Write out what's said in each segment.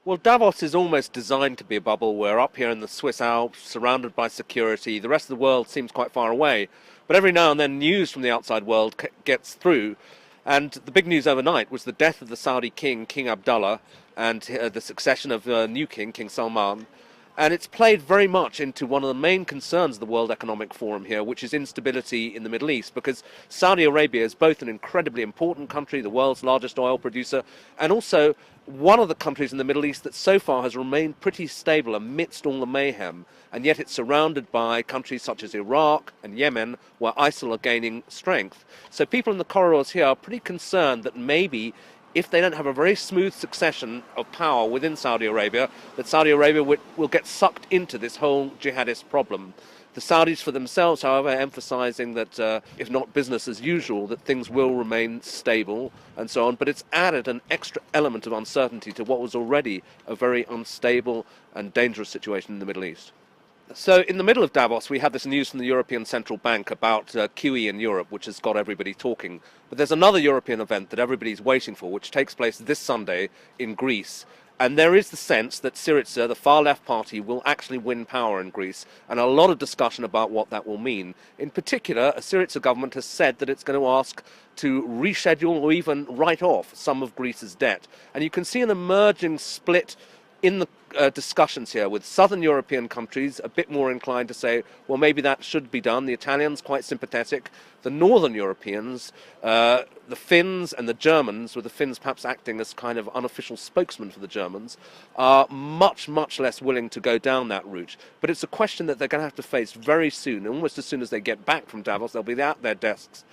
Well, Davos is almost designed to be a bubble. We're up here in the Swiss Alps, surrounded by security. The rest of the world seems quite far away. But every now and then news from the outside world gets through. And the big news overnight was the death of the Saudi king, King Abdullah, and the succession of a new king, King Salman. And it's played very much into one of the main concerns of the World Economic Forum here, which is instability in the Middle East, because Saudi Arabia is both an incredibly important country, the world's largest oil producer, and also one of the countries in the Middle East that so far has remained pretty stable amidst all the mayhem, and yet it's surrounded by countries such as Iraq and Yemen, where ISIL are gaining strength. So people in the corridors here are pretty concerned that maybe if they don't have a very smooth succession of power within Saudi Arabia, that Saudi Arabia will get sucked into this whole jihadist problem. The Saudis for themselves, however, emphasizing that if not business as usual, that things will remain stable and so on. But it's added an extra element of uncertainty to what was already a very unstable and dangerous situation in the Middle East. So in the middle of Davos, we had this news from the European Central Bank about QE in Europe, which has got everybody talking. But there's another European event that everybody's waiting for, which takes place this Sunday in Greece. And there is the sense that Syriza, the far-left party, will actually win power in Greece, and a lot of discussion about what that will mean. In particular, a Syriza government has said that it's going to ask to reschedule or even write off some of Greece's debt. And you can see an emerging split in the discussions here, with southern European countries a bit more inclined to say, well, maybe that should be done. The Italians quite sympathetic. The northern Europeans, the Finns and the Germans, with the Finns perhaps acting as kind of unofficial spokesman for the Germans, are much, much less willing to go down that route. But it's a question that they're going to have to face very soon. Almost as soon as they get back from Davos, they'll be at their desks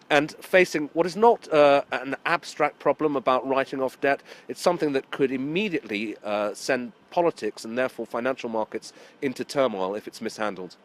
and facing what is not an abstract problem about writing off debt. It's something that could immediately send politics and therefore financial markets into turmoil if it's mishandled.